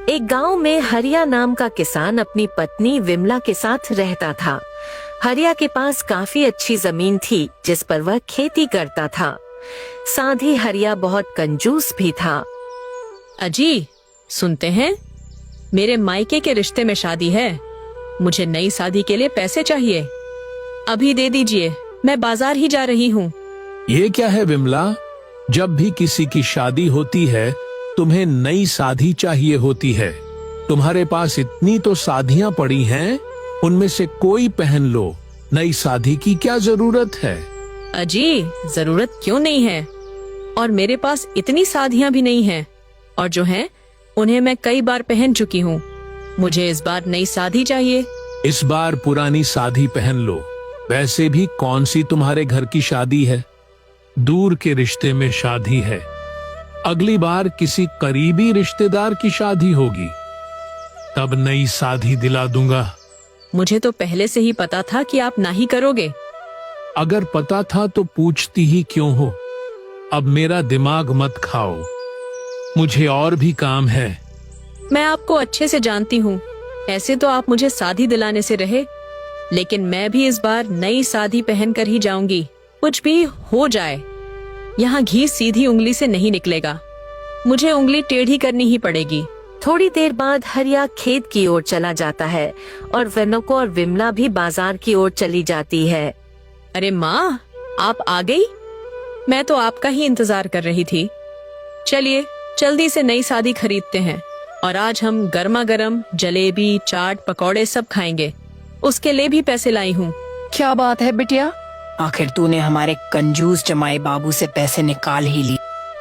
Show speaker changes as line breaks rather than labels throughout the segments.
एक गांव में हरिया नाम का किसान अपनी पत्नी विमला के साथ रहता था। हरिया के पास काफी अच्छी जमीन थी जिस पर वह खेती करता था। साथ ही हरिया बहुत कंजूस भी था।
अजी, सुनते हैं, मेरे मायके के रिश्ते में शादी है। मुझे नई शादी के लिए पैसे चाहिए। अभी दे दीजिए, मैं बाजार ही जा रही हूँ।
ये क्या है विमला, जब भी किसी की शादी होती है तुम्हें नई शादी चाहिए होती है। तुम्हारे पास इतनी तो शादियां पड़ी हैं, उनमें से कोई पहन लो। नई शादी की क्या जरूरत है?
अजी, जरूरत क्यों नहीं है, और मेरे पास इतनी शादियां भी नहीं हैं, और जो हैं उन्हें मैं कई बार पहन चुकी हूँ। मुझे इस बार नई शादी चाहिए।
इस बार पुरानी शादी पहन लो। वैसे भी कौन सी तुम्हारे घर की शादी है? दूर के रिश्ते में शादी है। अगली बार किसी करीबी रिश्तेदार की शादी होगी, तब नई शादी दिला दूंगा।
मुझे तो पहले से ही पता था कि आप ना ही करोगे।
अगर पता था तो पूछती ही क्यों हो? अब मेरा दिमाग मत खाओ, मुझे और भी काम है।
मैं आपको अच्छे से जानती हूँ। ऐसे तो आप मुझे शादी दिलाने से रहे, लेकिन मैं भी इस बार नई शादी पहन कर ही जाऊंगी, कुछ भी हो जाए। यहाँ घी सीधी उंगली से नहीं निकलेगा, मुझे उंगली टेढ़ी करनी ही पड़ेगी।
थोड़ी देर बाद हरिया खेत की ओर चला जाता है और वेनुको और विमला भी बाजार की ओर चली जाती है।
अरे माँ, आप आ गई? मैं तो आपका ही इंतजार कर रही थी। चलिए जल्दी से नई शादी खरीदते हैं, और आज हम गर्मा गर्म जलेबी, चाट, पकौड़े सब खाएंगे। उसके लिए भी पैसे लाई हूँ।
क्या बात है बिटिया, आखिर तूने हमारे कंजूस जमाई बाबू से पैसे निकाल ही ली।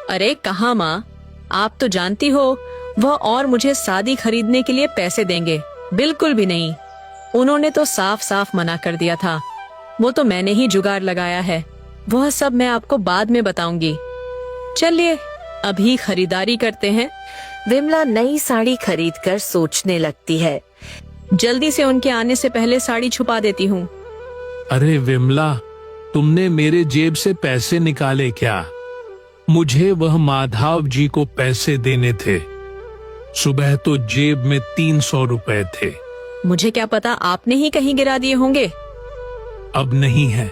अरे कहाँ माँ, आप तो जानती हो वह और मुझे शादी खरीदने के लिए पैसे देंगे बिल्कुल भी नहीं। उन्होंने तो साफ साफ मना कर दिया था। वो तो मैंने ही जुगाड़ लगाया है। वह सब मैं आपको बाद में बताऊंगी। चलिए अभी खरीदारी करते हैं।
विमला नई साड़ी खरीदकर सोचने लगती है।
जल्दी से उनके आने से पहले साड़ी छुपा देती हूँ।
अरे विमला, तुमने मेरे जेब से पैसे निकाले क्या? मुझे वह माधव जी को पैसे देने थे। सुबह तो जेब में 300 रुपए थे।
मुझे क्या पता, आपने ही कहीं गिरा दिए होंगे।
अब नहीं है।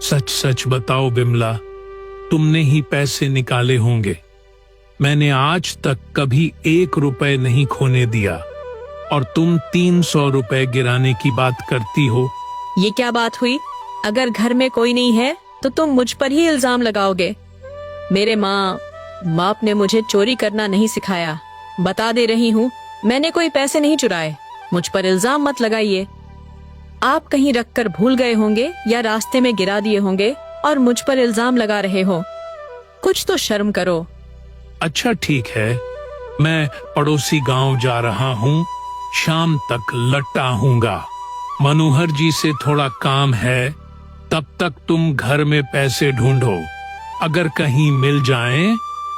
सच सच बताओ विमला, तुमने ही पैसे निकाले होंगे। मैंने आज तक कभी 1 रुपए नहीं खोने दिया, और तुम 300 रुपए गिराने की बात करती हो।
ये क्या बात हुई? अगर घर में कोई नहीं है तो तुम मुझ पर ही इल्जाम लगाओगे। मेरे माँ बाप ने मुझे चोरी करना नहीं सिखाया। बता दे रही हूँ, मैंने कोई पैसे नहीं चुराए। मुझ पर इल्जाम मत लगाइए। आप कहीं रखकर भूल गए होंगे या रास्ते में गिरा दिए होंगे और मुझ पर इल्जाम लगा रहे हो। कुछ तो शर्म करो।
अच्छा ठीक है, मैं पड़ोसी गांव जा रहा हूँ, शाम तक लौट आऊंगा। मनोहर जी से थोड़ा काम है, तब तक तुम घर में पैसे ढूंढो। अगर कहीं मिल जाएं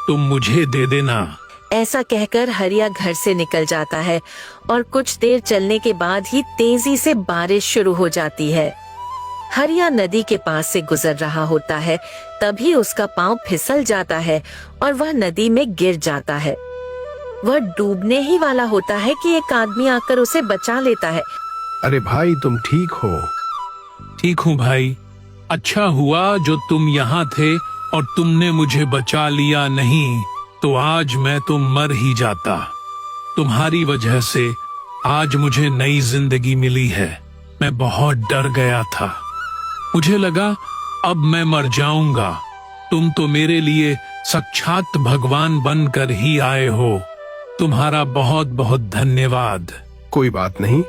तो मुझे दे देना।
ऐसा कहकर हरिया घर से निकल जाता है और कुछ देर चलने के बाद ही तेजी से बारिश शुरू हो जाती है। हरिया नदी के पास से गुजर रहा होता है, तभी उसका पांव फिसल जाता है और वह नदी में गिर जाता है। वह डूबने ही वाला होता है कि एक आदमी आकर उसे बचा लेता है।
अरे भाई, तुम ठीक हो?
ठीक हूँ भाई। अच्छा हुआ जो तुम यहाँ थे और तुमने मुझे बचा लिया, नहीं तो आज मैं तो मर ही जाता। तुम्हारी वजह से आज मुझे नई जिंदगी मिली है। मैं बहुत डर गया था, मुझे लगा अब मैं मर जाऊंगा। तुम तो मेरे लिए साक्षात भगवान बनकर ही आए हो। तुम्हारा बहुत बहुत धन्यवाद।
कोई बात नहीं।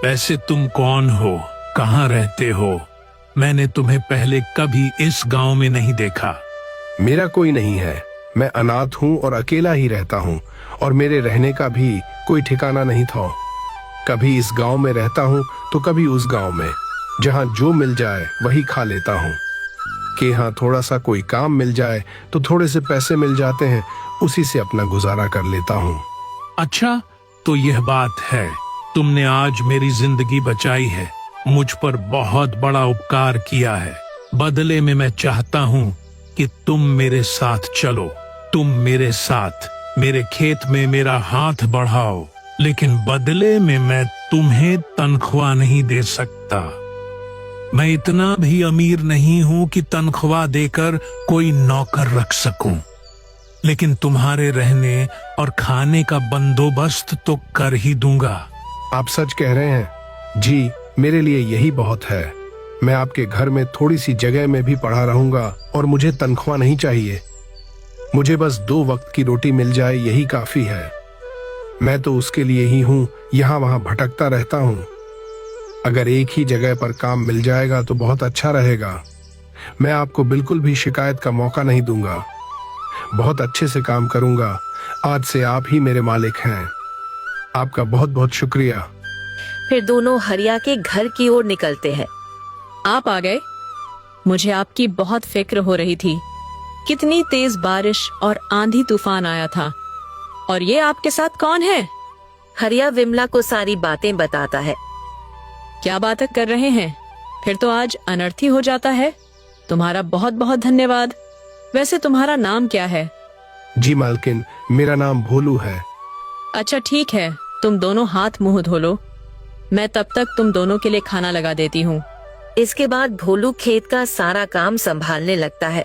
वैसे तुम कौन हो, कहाँ रहते हो? मैंने तुम्हें पहले कभी इस गांव में नहीं देखा।
मेरा कोई नहीं है, मैं अनाथ हूँ और अकेला ही रहता हूँ, और मेरे रहने का भी कोई ठिकाना नहीं था। कभी इस गांव में रहता हूँ तो कभी उस गांव में, जहाँ जो मिल जाए वही खा लेता हूँ। कि हाँ, थोड़ा सा कोई काम मिल जाए तो थोड़े से पैसे मिल जाते हैं, उसी से अपना गुजारा कर लेता हूँ।
अच्छा, तो यह बात है। तुमने आज मेरी जिंदगी बचाई है, मुझ पर बहुत बड़ा उपकार किया है। बदले में मैं चाहता हूँ कि तुम मेरे साथ चलो। तुम मेरे साथ मेरे खेत में मेरा हाथ बढ़ाओ, लेकिन बदले में मैं तुम्हें तनख्वाह नहीं दे सकता। मैं इतना भी अमीर नहीं हूं कि तनख्वाह देकर कोई नौकर रख सकूं, लेकिन तुम्हारे रहने और खाने का बंदोबस्त तो कर ही दूंगा।
आप सच कह रहे हैं जी, मेरे लिए यही बहुत है। मैं आपके घर में थोड़ी सी जगह में भी पड़ा रहूंगा और मुझे तनख्वाह नहीं चाहिए। मुझे बस 2 वक्त की रोटी मिल जाए, यही काफी है। मैं तो उसके लिए ही हूँ, यहाँ वहाँ भटकता रहता हूँ। अगर एक ही जगह पर काम मिल जाएगा तो बहुत अच्छा रहेगा। मैं आपको बिल्कुल भी शिकायत का मौका नहीं दूंगा। बहुत अच्छे से काम करूंगा। आज से आप ही मेरे मालिक हैं। आपका बहुत बहुत शुक्रिया।
फिर दोनों हरिया के घर की ओर निकलते हैं।
आप आ गए। मुझे आपकी बहुत फिक्र हो रही थी। कितनी तेज बारिश और आंधी तूफान आया था। और ये आपके साथ कौन है?
हरिया विमला को सारी बातें बताता है।
क्या बातें कर रहे हैं? फिर तो आज अनर्थ ही हो जाता है। तुम्हारा बहुत बहुत धन्यवाद। वैसे तुम्हारा नाम क्या है?
जी मालकिन, मेरा नाम भोलू है।
अच्छा ठीक है, तुम दोनों हाथ मुंह धो लो। मैं तब तक तुम दोनों के लिए खाना लगा देती हूँ।
इसके बाद भोलू खेत का सारा काम संभालने लगता है।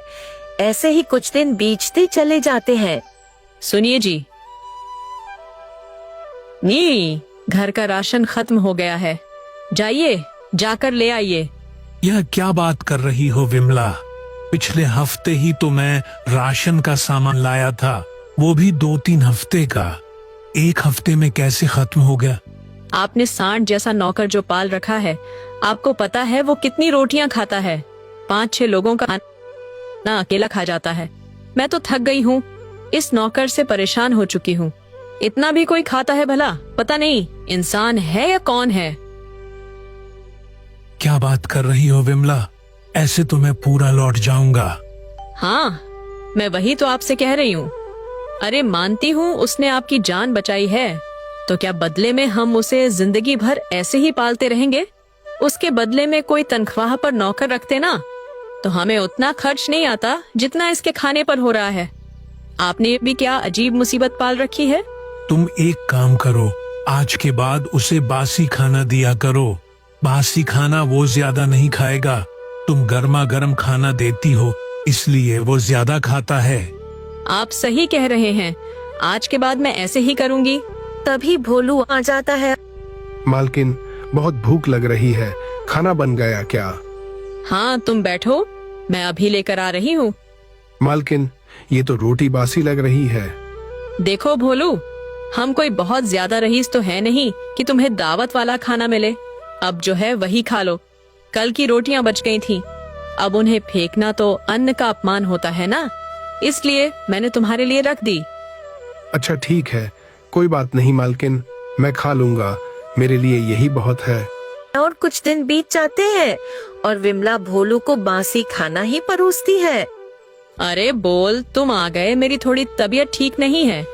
ऐसे ही कुछ दिन बीतते चले जाते हैं।
सुनिए जी, नी घर का राशन खत्म हो गया है। जाइए, जाकर ले आइए।
यह क्या बात कर रही हो विमला? पिछले हफ्ते ही तो मैं राशन का सामान लाया था, वो भी 2-3 हफ्ते का। 1 हफ्ते में कैसे खत्म हो गया?
आपने सांड जैसा नौकर जो पाल रखा है, आपको पता है वो कितनी रोटियां खाता है? 5-6 लोगों का खाना अकेला खा जाता है। मैं तो थक गई हूँ, इस नौकर से परेशान हो चुकी हूँ। इतना भी कोई खाता है भला? पता नहीं इंसान है या कौन है।
क्या बात कर रही हो विमला? ऐसे तो मैं पूरा लौट जाऊंगा।
हाँ, मैं वही तो आपसे कह रही हूँ। अरे मानती हूँ उसने आपकी जान बचाई है, तो क्या बदले में हम उसे जिंदगी भर ऐसे ही पालते रहेंगे? उसके बदले में कोई तनख्वाह पर नौकर रखते ना, तो हमें उतना खर्च नहीं आता जितना इसके खाने पर हो रहा है। आपने भी क्या अजीब मुसीबत पाल रखी है।
तुम एक काम करो, आज के बाद उसे बासी खाना दिया करो। बासी खाना वो ज्यादा नहीं खाएगा। तुम गर्मा गर्म खाना देती हो, इसलिए वो ज्यादा खाता है।
आप सही कह रहे हैं, आज के बाद मैं ऐसे ही करूंगी।
तभी भोलू आ जाता है।
मालकिन, बहुत भूख लग रही है, खाना बन गया क्या?
हाँ तुम बैठो, मैं अभी लेकर आ रही हूँ।
मालकिन, ये तो रोटी बासी लग रही है।
देखो भोलू, हम कोई बहुत ज्यादा रईस तो है नहीं कि तुम्हें दावत वाला खाना मिले। अब जो है वही खा लो। कल की रोटियां बच गई थी, अब उन्हें फेंकना तो अन्न का अपमान होता है ना, इसलिए मैंने तुम्हारे लिए रख दी।
अच्छा ठीक है, कोई बात नहीं मालकिन, मैं खा लूंगा। मेरे लिए यही बहुत है।
और कुछ दिन बीत जाते हैं और विमला भोलू को बासी खाना ही परोसती है।
अरे बोल, तुम आ गए। मेरी थोड़ी तबीयत ठीक नहीं है,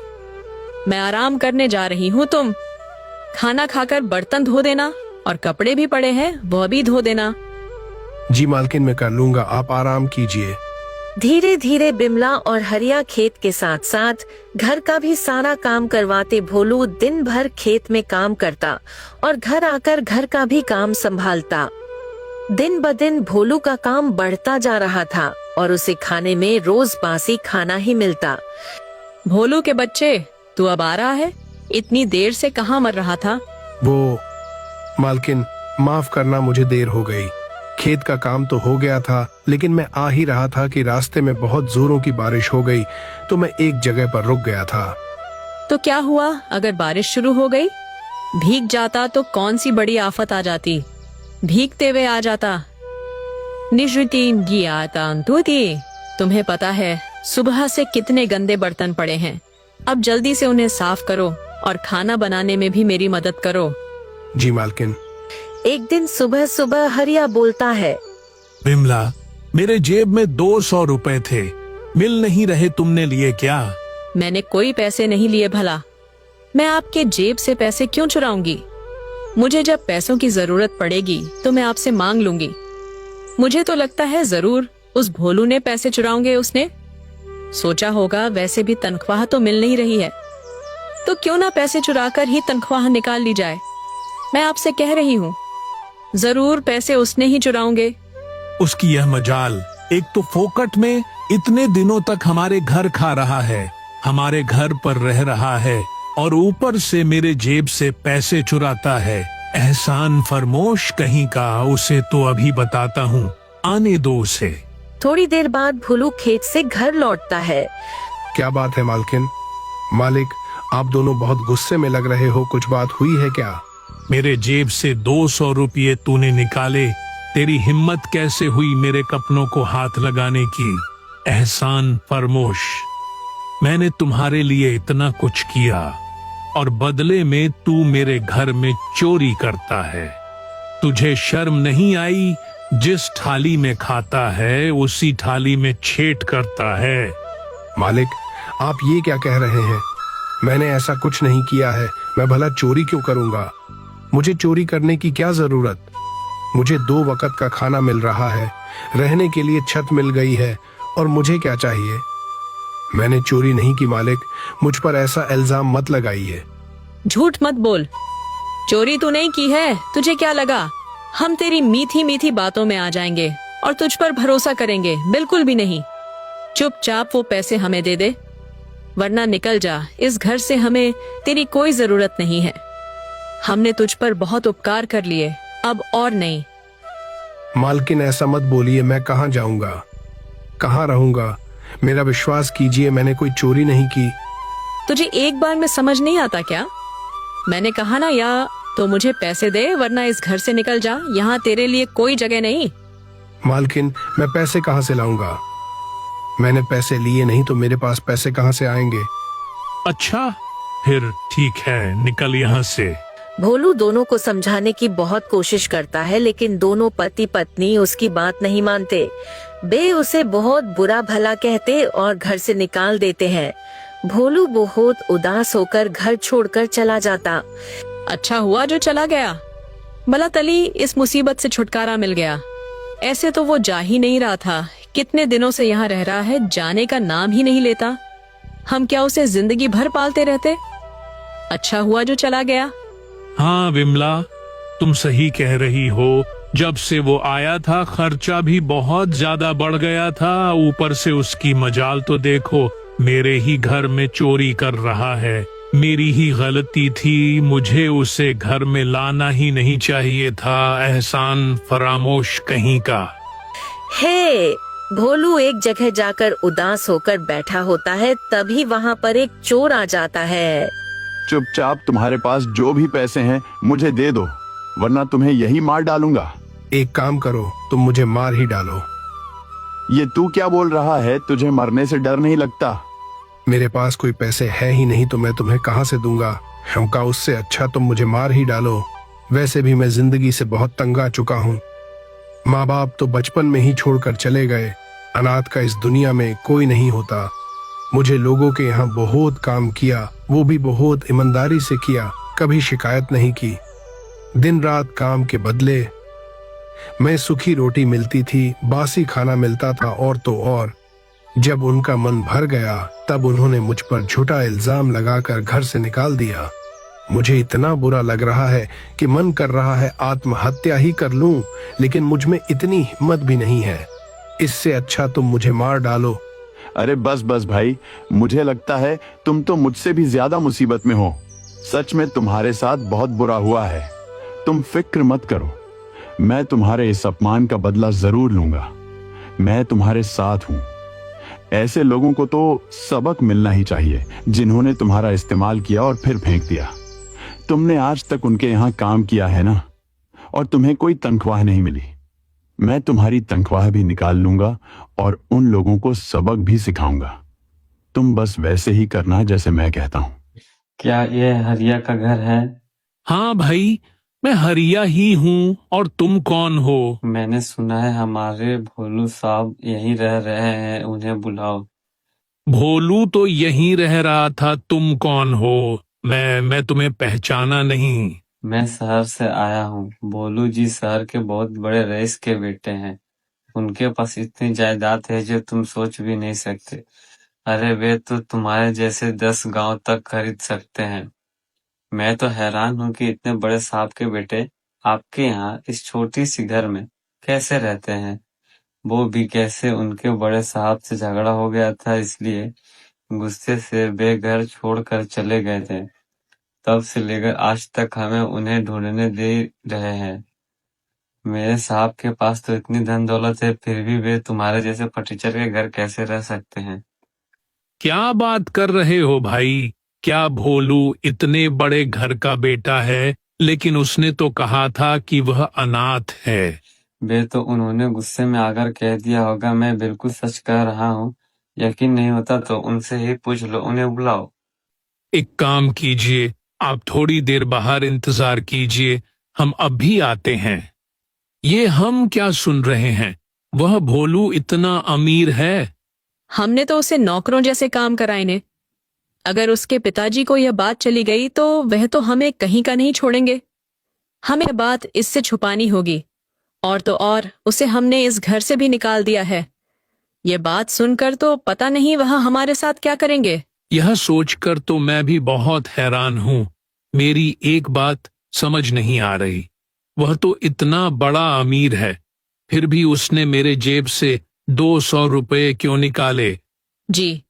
मैं आराम करने जा रही हूँ। तुम खाना खाकर बर्तन धो देना और कपड़े भी पड़े हैं वह भी धो देना।
जी मालकिन, मैं कर लूंगा, आप आराम कीजिए।
धीरे धीरे बिमला और हरिया खेत के साथ साथ घर का भी सारा काम करवाते भोलू दिन भर खेत में काम करता और घर आकर घर का भी काम संभालता। दिन ब दिन भोलू का काम बढ़ता जा रहा था और उसे खाने में रोज बासी खाना ही मिलता।
भोलू के बच्चे, तू अब आ रहा है? इतनी देर से कहाँ मर रहा था?
वो मालकिन, माफ करना, मुझे देर हो गई। खेत का काम तो हो गया था, लेकिन मैं आ ही रहा था कि रास्ते में बहुत जोरों की बारिश हो गई, तो मैं एक जगह पर रुक गया था।
तो क्या हुआ अगर बारिश शुरू हो गई? भीग जाता तो कौन सी बड़ी आफत आ जाती। भीगते हुए आ जाता। निजुतीन गियातांतुती। तुम्हें पता है सुबह से कितने गंदे बर्तन पड़े हैं। अब जल्दी से उन्हें साफ करो और खाना बनाने में भी मेरी मदद करो।
जी मालकिन।
एक दिन सुबह सुबह हरिया बोलता है,
विमला, मेरे जेब में 200 रुपए थे, मिल नहीं रहे, तुमने लिए क्या?
मैंने कोई पैसे नहीं लिए भला। मैं आपके जेब से पैसे क्यों चुराऊंगी? मुझे जब पैसों की जरूरत पड़ेगी तो मैं आपसे मांग लूंगी। मुझे तो लगता है जरूर उस भोलू ने पैसे चुराओगे उसने। सोचा होगा वैसे भी तनख्वाह तो मिल नहीं रही है, तो क्यों ना पैसे चुराकर ही तनख्वाह निकाल ली जाए। मैं आपसे कह रही हूँ, जरूर पैसे उसने ही चुराओगे।
उसकी यह मजाल, एक तो फोकट में इतने दिनों तक हमारे घर खा रहा है, हमारे घर पर रह रहा है, और ऊपर से मेरे जेब से पैसे चुराता है। एहसान फरमोश कहीं का, उसे तो अभी बताता हूँ, आने दो उसे।
थोड़ी देर बाद भोलू खेत से घर लौटता है।
क्या बात है मालकिन? मालिक, आप दोनों बहुत गुस्से में लग रहे हो, कुछ बात हुई है क्या?
मेरे जेब से 200 रुपये तूने निकाले, तेरी हिम्मत कैसे हुई मेरे कपनों को हाथ लगाने की? एहसान फरमोश, मैंने तुम्हारे लिए इतना कुछ किया और बदले में तू मेरे घर में चोरी करता है। तुझे शर्म नहीं आई? जिस थाली में खाता है उसी थाली में छेट करता है।
मालिक, आप ये क्या कह रहे हैं? मैंने ऐसा कुछ नहीं किया है। मैं भला चोरी क्यों करूंगा? मुझे चोरी करने की क्या जरूरत? मुझे 2 वक्त का खाना मिल रहा है, रहने के लिए छत मिल गई है, और मुझे क्या चाहिए? मैंने चोरी नहीं की मालिक, मुझ पर ऐसा इल्जाम मत लगाइए।
झूठ मत बोल, चोरी तू नहीं की है। तुझे क्या लगा हम तेरी मीठी मीठी बातों में आ जाएंगे और तुझ पर भरोसा करेंगे? बिल्कुल भी नहीं। चुपचाप वो पैसे हमें दे दे, वरना निकल जा। इस घर से हमें तेरी कोई जरूरत नहीं है। हमने तुझ पर बहुत उपकार कर लिए, अब और नहीं।
मालकिन, ऐसा मत बोलिए। मैं कहाँ जाऊंगा, कहाँ रहूंगा? मेरा विश्वास कीजिए, मैंने कोई चोरी नहीं की।
तुझे एक बार में समझ नहीं आता क्या? मैंने कहा ना, या तो मुझे पैसे दे वरना इस घर से निकल जा। यहाँ तेरे लिए कोई जगह नहीं।
मालकिन, मैं पैसे कहाँ से लाऊंगा? मैंने पैसे लिए नहीं तो मेरे पास पैसे कहाँ से आएंगे?
अच्छा, फिर ठीक है, निकल यहाँ से।
भोलू दोनों को समझाने की बहुत कोशिश करता है, लेकिन दोनों पति पत्नी उसकी बात नहीं मानते। वे उसे बहुत बुरा भला कहते और घर से निकाल देते हैं। भोलू बहुत उदास होकर घर छोड़कर चला जाता।
अच्छा हुआ जो चला गया, भला तली इस मुसीबत से छुटकारा मिल गया। ऐसे तो वो जा ही नहीं रहा था। कितने दिनों से यहाँ रह रहा है, जाने का नाम ही नहीं लेता। हम क्या उसे जिंदगी भर पालते रहते? अच्छा हुआ जो चला गया।
हाँ विमला, तुम सही कह रही हो। जब से वो आया था खर्चा भी बहुत ज्यादा बढ़ गया था, ऊपर से उसकी मजाल तो देखो, मेरे ही घर में चोरी कर रहा है। मेरी ही गलती थी, मुझे उसे घर में लाना ही नहीं चाहिए था। एहसान फरामोश कहीं का।
हे, भोलू एक जगह जाकर उदास होकर बैठा होता है, तभी वहाँ पर एक चोर आ जाता है।
चुपचाप तुम्हारे पास जो भी पैसे हैं मुझे दे दो, वरना तुम्हें यही मार डालूंगा।
एक काम करो, तुम मुझे मार ही डालो।
ये तू क्या बोल रहा है? तुझे मरने से डर नहीं लगता?
मेरे पास कोई पैसे है ही नहीं तो मैं तुम्हें कहाँ से दूंगा? हमका उससे अच्छा तुम मुझे मार ही डालो। वैसे भी मैं जिंदगी से बहुत तंग आ चुका हूँ। माँ बाप तो बचपन में ही छोड़कर चले गए। अनाथ का इस दुनिया में कोई नहीं होता। मुझे लोगों के यहाँ बहुत काम किया, वो भी बहुत ईमानदारी से किया, कभी शिकायत नहीं की। दिन रात काम के बदले मैं सूखी रोटी मिलती थी, बासी खाना मिलता था, और तो और जब उनका मन भर गया तब उन्होंने मुझ पर झूठा इल्जाम लगाकर घर से निकाल दिया। मुझे इतना बुरा लग रहा है कि मन कर रहा है आत्महत्या ही कर लूं, लेकिन मुझ में इतनी हिम्मत भी नहीं है। इससे अच्छा तुम मुझे मार डालो।
अरे बस बस भाई, मुझे लगता है तुम तो मुझसे भी ज्यादा मुसीबत में हो। सच में तुम्हारे साथ बहुत बुरा हुआ है। तुम फिक्र मत करो, मैं तुम्हारे इस अपमान का बदला जरूर लूंगा। मैं तुम्हारे साथ हूं। ऐसे लोगों को तो सबक मिलना ही चाहिए, जिन्होंने तुम्हारा इस्तेमाल किया और फिर फेंक दिया। तुमने आज तक उनके यहाँ काम किया है ना, और तुम्हें कोई तनख्वाह नहीं मिली। मैं तुम्हारी तनख्वाह भी निकाल लूंगा और उन लोगों को सबक भी सिखाऊंगा। तुम बस वैसे ही करना जैसे मैं कहता हूँ।
क्या ये हरिया का घर है?
हाँ भाई, मैं हरिया ही हूँ। और तुम कौन हो?
मैंने सुना है हमारे भोलू साहब यहीं रह रहे हैं, उन्हें बुलाओ।
भोलू तो यहीं रह रहा था, तुम कौन हो? मैं तुम्हें पहचाना नहीं।
मैं शहर से आया हूँ। भोलू जी शहर के बहुत बड़े रईस के बेटे हैं। उनके पास इतनी जायदाद है जो तुम सोच भी नहीं सकते। अरे वे तो तुम्हारे जैसे 10 गांव तक खरीद सकते हैं। मैं तो हैरान हूँ कि इतने बड़े साहब के बेटे आपके यहाँ इस छोटी सी घर में कैसे रहते हैं। वो भी कैसे, उनके बड़े साहब से झगड़ा हो गया था, इसलिए गुस्से से वे घर छोड़कर चले गए थे। तब से लेकर आज तक हमें उन्हें ढूंढने दे रहे हैं। मेरे साहब के पास तो इतनी धन दौलत है, फिर भी वे तुम्हारे जैसे फटीचर के घर कैसे रह सकते हैं।
क्या बात कर रहे हो भाई? क्या भोलू इतने बड़े घर का बेटा है, लेकिन उसने तो कहा था कि वह अनाथ है।
वे तो उन्होंने गुस्से में आकर कह दिया होगा। मैं बिल्कुल सच कह रहा हूँ। यकीन नहीं होता तो उनसे ही पूछ लो, उन्हें बुलाओ।
एक काम कीजिए, आप थोड़ी देर बाहर इंतजार कीजिए, हम अभी आते हैं। ये हम क्या सुन रहे हैं? वह भोलू इतना अमीर है?
हमने तो उसे नौकरों जैसे काम कराए ने। अगर उसके पिताजी को यह बात चली गई तो वह तो हमें कहीं का नहीं छोड़ेंगे। हमें यह बात इससे छुपानी होगी। और तो और उसे हमने इस घर से भी निकाल दिया है। ये बात सुनकर तो पता नहीं वह हमारे साथ क्या करेंगे।
यह सोचकर तो मैं भी बहुत हैरान हूँ। मेरी एक बात समझ नहीं आ रही। वह तो इतना बड़ा अमीर है, फिर भी उसने मेरे जेब से 200 रुपए क्यों निकाले?
जी,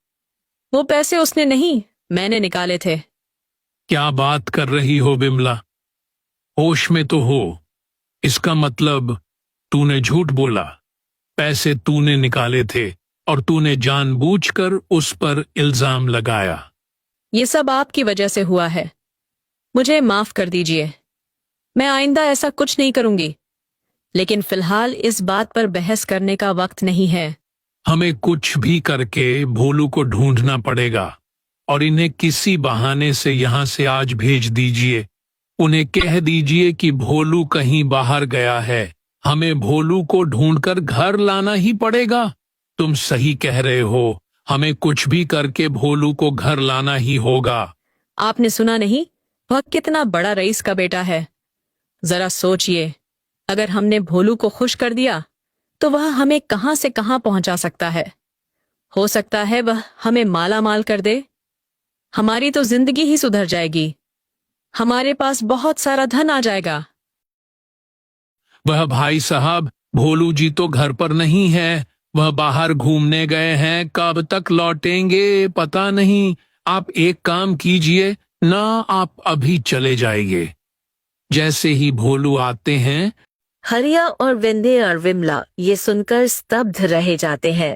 वो पैसे उसने नहीं, मैंने निकाले थे।
क्या बात कर रही हो बिमला? होश में तो हो। इसका मतलब तूने झूठ बोला। पैसे तूने निकाले थे और तूने जानबूझकर उस पर इल्जाम लगाया।
ये सब आपकी वजह से हुआ है। मुझे माफ कर दीजिए। मैं आइंदा ऐसा कुछ नहीं करूंगी। लेकिन फिलहाल इस बात पर बहस करने का वक्त नहीं है।
हमें कुछ भी करके भोलू को ढूंढना पड़ेगा और इन्हें किसी बहाने से यहाँ से आज भेज दीजिए। उन्हें कह दीजिए कि भोलू कहीं बाहर गया है। हमें भोलू को ढूंढकर घर लाना ही पड़ेगा। तुम सही कह रहे हो, हमें कुछ भी करके भोलू को घर लाना ही होगा।
आपने सुना नहीं, वह कितना बड़ा रईस का बेटा है। जरा सोचिए, अगर हमने भोलू को खुश कर दिया तो वह हमें कहां से कहां पहुंचा सकता है। हो सकता है वह हमें माला माल कर दे। हमारी तो जिंदगी ही सुधर जाएगी। हमारे पास बहुत सारा धन आ जाएगा।
वह भाई साहब, भोलू जी तो घर पर नहीं है। वह बाहर घूमने गए हैं। कब तक लौटेंगे पता नहीं। आप एक काम कीजिए ना, आप अभी चले जाइए। जैसे ही भोलू आते हैं।
हरिया और विंध्य और विमला ये सुनकर स्तब्ध रह जाते हैं।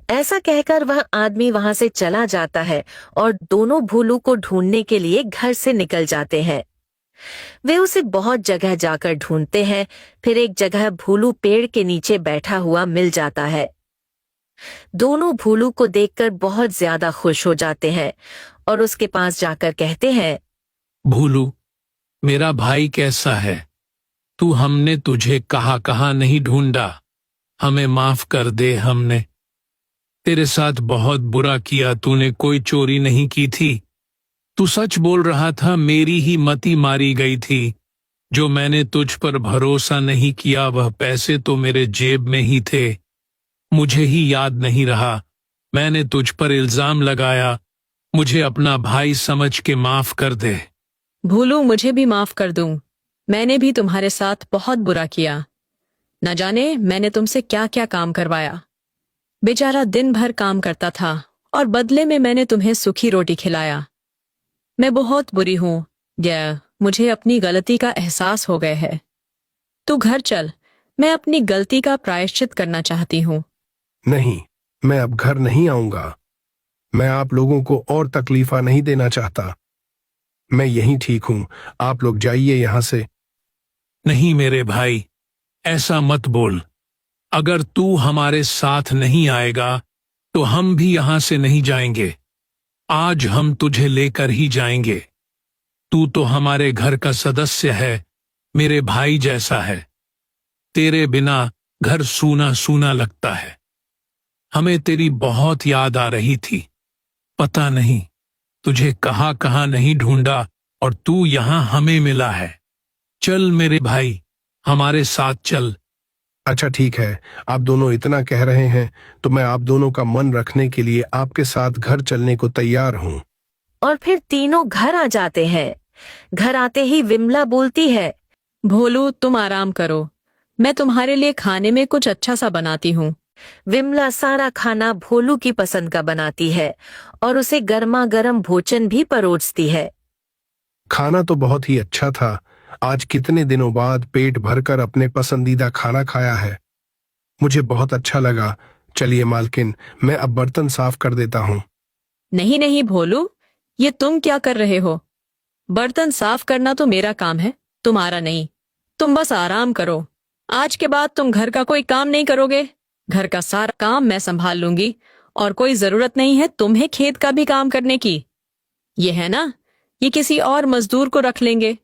ऐसा कहकर वह आदमी वहां से चला जाता है और दोनों भोलू को ढूंढने के लिए घर से निकल जाते हैं। वे उसे बहुत जगह जाकर ढूंढते हैं। फिर एक जगह भोलू पेड़ के नीचे बैठा हुआ मिल जाता है। दोनों भोलू को देखकर बहुत ज्यादा खुश हो जाते हैं और उसके पास जाकर कहते हैं,
भोलू, मेरा भाई कैसा है? तू हमने तुझे कहाँ कहाँ नहीं ढूंढा। हमें माफ कर दे। हमने तेरे साथ बहुत बुरा किया। तूने कोई चोरी नहीं की थी। तू सच बोल रहा था। मेरी ही मती मारी गई थी। जो मैंने तुझ पर भरोसा नहीं किया, वह पैसे तो मेरे जेब में ही थे। मुझे ही याद नहीं रहा। मैंने तुझ पर इल्जाम लगाया। मुझे अपना भाई समझ के माफ कर दे।
भोलू, मुझे भी माफ कर दूं। मैंने भी तुम्हारे साथ बहुत बुरा किया। न जाने मैंने तुमसे क्या क्या काम करवाया। बेचारा दिन भर काम करता था और बदले में मैंने तुम्हें सूखी रोटी खिलाया। मैं बहुत बुरी हूं। मुझे अपनी गलती का एहसास हो गया है। तू घर चल, मैं अपनी गलती का प्रायश्चित करना चाहती हूँ।
नहीं, मैं अब घर नहीं आऊंगा। मैं आप लोगों को और तकलीफा नहीं देना चाहता। मैं यहीं ठीक हूं। आप लोग जाइए यहां से।
नहीं मेरे भाई, ऐसा मत बोल। अगर तू हमारे साथ नहीं आएगा तो हम भी यहां से नहीं जाएंगे। आज हम तुझे लेकर ही जाएंगे। तू तो हमारे घर का सदस्य है, मेरे भाई जैसा है। तेरे बिना घर सूना सूना लगता है। हमें तेरी बहुत याद आ रही थी। पता नहीं तुझे कहाँ कहाँ नहीं ढूंढा और तू यहां हमें मिला है। चल मेरे भाई, हमारे साथ चल।
अच्छा ठीक है, आप दोनों इतना कह रहे हैं तो मैं आप दोनों का मन रखने के लिए आपके साथ घर चलने को तैयार हूँ।
और फिर तीनों घर आ जाते हैं। घर आते ही विमला बोलती है,
भोलू तुम आराम करो, मैं तुम्हारे लिए खाने में कुछ अच्छा सा बनाती हूँ।
विमला सारा खाना भोलू की पसंद का बनाती है और उसे गर्मा गर्म भोजन भी परोसती है।
खाना तो बहुत ही अच्छा था। आज कितने दिनों बाद पेट भरकर अपने पसंदीदा खाना खाया है। मुझे बहुत अच्छा लगा। चलिए मालकिन, मैं अब बर्तन साफ कर देता हूँ।
नहीं नहीं भोलू, ये तुम क्या कर रहे हो? बर्तन साफ करना तो मेरा काम है, तुम्हारा नहीं। तुम बस आराम करो। आज के बाद तुम घर का कोई काम नहीं करोगे। घर का सारा काम मैं संभाल लूंगी और कोई जरूरत नहीं है तुम्हें खेत का भी काम करने की। ये है ना, ये किसी और मजदूर को रख लेंगे।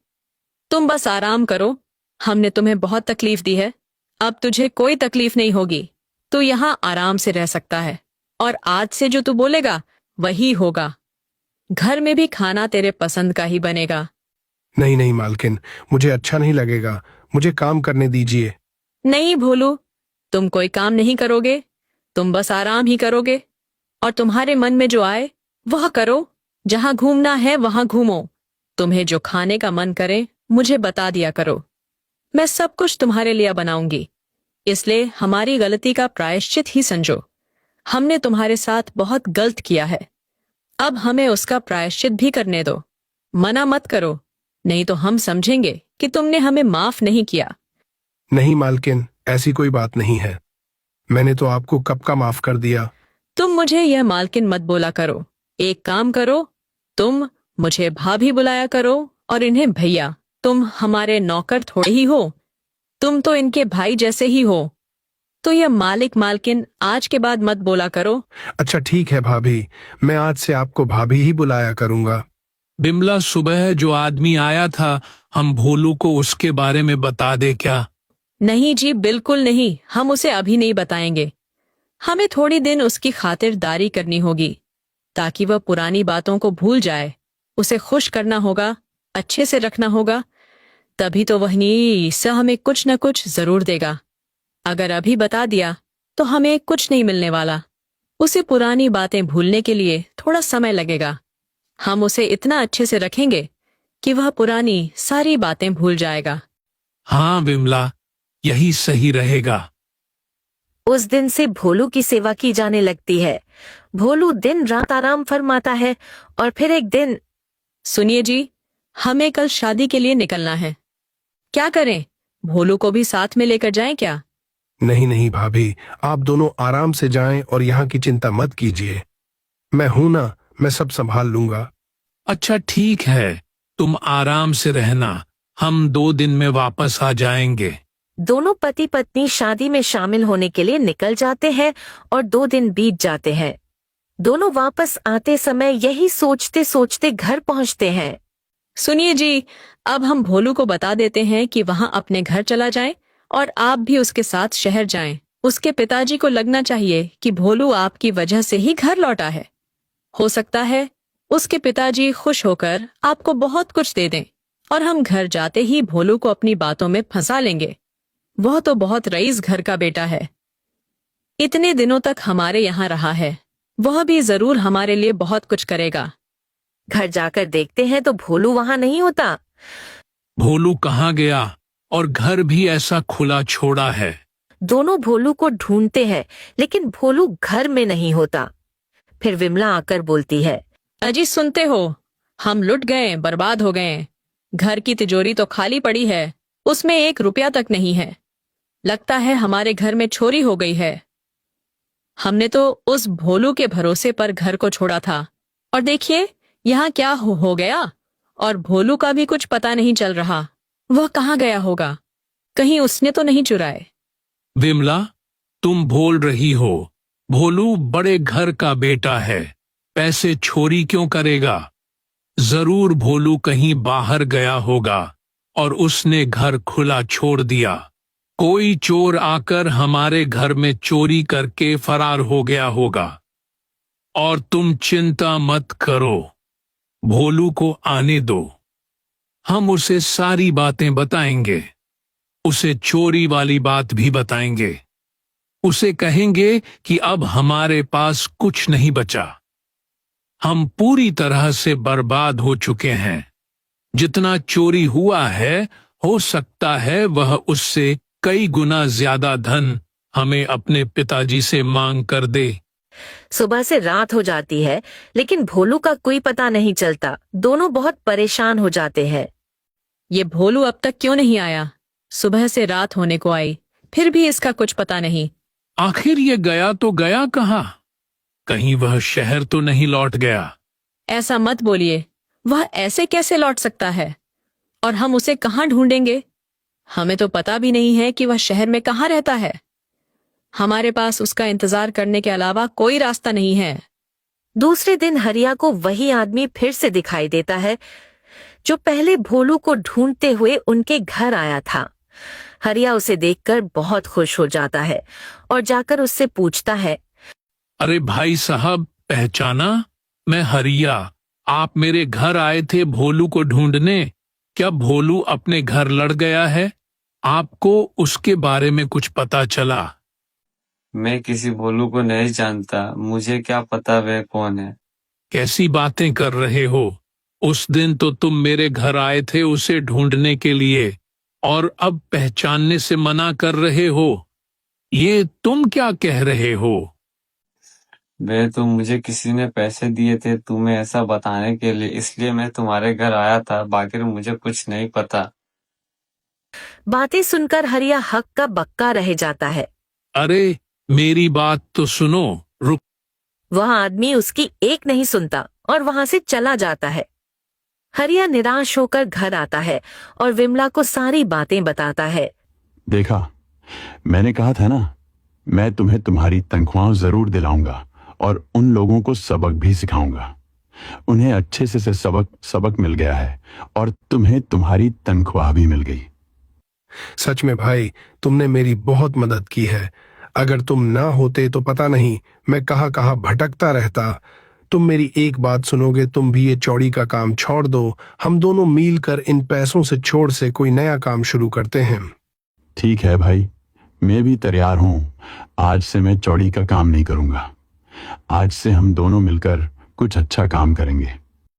तुम बस आराम करो। हमने तुम्हें बहुत तकलीफ दी है, अब तुझे कोई तकलीफ नहीं होगी। तू यहाँ आराम से रह सकता है और आज से जो तू बोलेगा वही होगा। घर में भी खाना तेरे पसंद का ही बनेगा।
नहीं नहीं मालकिन, मुझे अच्छा नहीं लगेगा। मुझे काम करने दीजिए।
नहीं भोलू, तुम कोई काम नहीं करोगे, तुम बस आराम ही करोगे और तुम्हारे मन में जो आए वह करो। जहां घूमना है वहां घूमो। तुम्हें जो खाने का मन करे मुझे बता दिया करो, मैं सब कुछ तुम्हारे लिए बनाऊंगी। इसलिए हमारी गलती का प्रायश्चित ही समझो। हमने तुम्हारे साथ बहुत गलत किया है, अब हमें उसका प्रायश्चित भी करने दो। मना मत करो, नहीं तो हम समझेंगे कि तुमने हमें माफ नहीं किया।
नहीं मालकिन, ऐसी कोई बात नहीं है। मैंने तो आपको कब का माफ कर दिया।
तुम मुझे यह मालकिन मत बोला करो। एक काम करो, तुम मुझे भाभी बुलाया करो और इन्हें भैया। तुम हमारे नौकर थोड़े ही हो, तुम तो इनके भाई जैसे ही हो। तो यह मालिक मालकिन आज के बाद मत बोला करो।
अच्छा ठीक है भाभी, मैं आज से आपको भाभी ही बुलाया करूंगा।
बिमला, सुबह जो आदमी आया था, हम भोलू को उसके बारे में बता दे क्या?
नहीं जी, बिल्कुल नहीं, हम उसे अभी नहीं बताएंगे। हमें थोड़ी दिन उसकी खातिरदारी करनी होगी ताकि वह पुरानी बातों को भूल जाए। उसे खुश करना होगा, अच्छे से रखना होगा, तभी तो वह से हमें कुछ न कुछ जरूर देगा। अगर अभी बता दिया तो हमें कुछ नहीं मिलने वाला। उसे पुरानी बातें भूलने के लिए थोड़ा समय लगेगा। हम उसे इतना अच्छे से रखेंगे कि वह पुरानी सारी बातें भूल जाएगा।
हाँ बिमला, यही सही रहेगा।
उस दिन से भोलू की सेवा की जाने लगती है। भोलू दिन रात आराम फरमाता है और फिर एक दिन,
सुनिए जी, हमें कल शादी के लिए निकलना है। क्या करें, भोलू को भी साथ में लेकर जाएं क्या?
नहीं नहीं भाभी, आप दोनों आराम से जाएं और यहाँ की चिंता मत कीजिए। मैं हूं ना, मैं सब संभाल लूंगा।
अच्छा ठीक है, तुम आराम से रहना, हम 2 दिन में वापस आ जाएंगे।
दोनों पति पत्नी शादी में शामिल होने के लिए निकल जाते हैं और 2 दिन बीत जाते हैं। दोनों वापस आते समय यही सोचते सोचते घर पहुंचते हैं।
सुनिए जी, अब हम भोलू को बता देते हैं कि वहां अपने घर चला जाए और आप भी उसके साथ शहर जाएं। उसके पिताजी को लगना चाहिए कि भोलू आपकी वजह से ही घर लौटा है। हो सकता है उसके पिताजी खुश होकर आपको बहुत कुछ दे दें और हम घर जाते ही भोलू को अपनी बातों में फंसा लेंगे। वह तो बहुत रईस घर का बेटा है, इतने दिनों तक हमारे यहाँ रहा है, वह भी जरूर हमारे लिए बहुत कुछ करेगा।
घर जाकर देखते हैं तो भोलू वहां नहीं होता।
भोलू कहाँ गया? और घर भी ऐसा खुला छोड़ा है।
दोनों भोलू को ढूंढते हैं लेकिन भोलू घर में नहीं होता। फिर विमला आकर बोलती है,
अजी सुनते हो, हम लुट गए, बर्बाद हो गए। घर की तिजोरी तो खाली पड़ी है, उसमें 1 रुपया तक नहीं है। लगता है हमारे घर में चोरी हो गई है। हमने तो उस भोलू के भरोसे पर घर को छोड़ा था और देखिए यहाँ क्या हो गया। और भोलू का भी कुछ पता नहीं चल रहा, वह कहाँ गया होगा? कहीं उसने तो नहीं चुराए?
विमला, तुम बोल रही हो भोलू बड़े घर का बेटा है, पैसे चोरी क्यों करेगा? जरूर भोलू कहीं बाहर गया होगा और उसने घर खुला छोड़ दिया। कोई चोर आकर हमारे घर में चोरी करके फरार हो गया होगा। और तुम चिंता मत करो, भोलू को आने दो, हम उसे सारी बातें बताएंगे। उसे चोरी वाली बात भी बताएंगे। उसे कहेंगे कि अब हमारे पास कुछ नहीं बचा, हम पूरी तरह से बर्बाद हो चुके हैं। जितना चोरी हुआ है, हो सकता है वह उससे कई गुना ज्यादा धन हमें अपने पिताजी से मांग कर दे।
सुबह से रात हो जाती है, लेकिन भोलू का कोई पता नहीं चलता। दोनों बहुत परेशान हो जाते हैं।
ये भोलू अब तक क्यों नहीं आया? सुबह से रात होने को आई, फिर भी इसका कुछ पता नहीं।
आखिर ये गया तो गया कहाँ? कहीं वह शहर तो नहीं लौट गया?
ऐसा मत बोलिए, वह ऐसे कैसे लौट सकता है? और हम उसे कहाँ ढूंढेंगे? हमें तो पता भी नहीं है कि वह शहर में कहाँ रहता है। हमारे पास उसका इंतजार करने के अलावा कोई रास्ता नहीं है।
दूसरे दिन हरिया को वही आदमी फिर से दिखाई देता है जो पहले भोलू को ढूंढते हुए उनके घर आया था। हरिया उसे देखकर बहुत खुश हो जाता है और जाकर उससे पूछता है,
अरे भाई साहब, पहचाना? मैं हरिया। आप मेरे घर आए थे भोलू को ढूंढने। क्या भोलू अपने घर लड़ गया है? आपको उसके बारे में कुछ पता चला?
मैं किसी भोलू को नहीं जानता, मुझे क्या पता वह कौन है।
कैसी बातें कर रहे हो? उस दिन तो तुम मेरे घर आए थे उसे ढूंढने के लिए, और अब पहचानने से मना कर रहे हो। ये तुम क्या कह रहे हो?
वे तो मुझे किसी ने पैसे दिए थे तुम्हें ऐसा बताने के लिए, इसलिए मैं तुम्हारे घर आया था, बाकी मुझे कुछ नहीं पता।
बातें सुनकर हरिया हक का बक्का रह जाता है।
अरे मेरी बात तो सुनो, रुक।
वह आदमी उसकी एक नहीं सुनता और वहां से चला जाता है। हरिया निराश होकर घर आता है और विमला को सारी बातें बताता है।
देखा, मैंने कहा था ना, मैं तुम्हें तुम्हारी तनख्वाह जरूर दिलाऊंगा और उन लोगों को सबक भी सिखाऊंगा। उन्हें अच्छे से सबक मिल गया है और तुम्हें तुम्हारी तनख्वाह भी मिल गई।
सच में भाई, तुमने मेरी बहुत मदद की है। अगर तुम ना होते तो पता नहीं मैं कहाँ कहाँ भटकता रहता। तुम मेरी एक बात सुनोगे? तुम भी ये चौड़ी का काम छोड़ दो। हम दोनों मिलकर इन पैसों से छोड़ से कोई नया काम शुरू करते हैं।
ठीक है भाई, मैं भी तैयार हूं। आज से मैं चौड़ी का काम नहीं करूंगा। आज से हम दोनों मिलकर कुछ अच्छा काम करेंगे।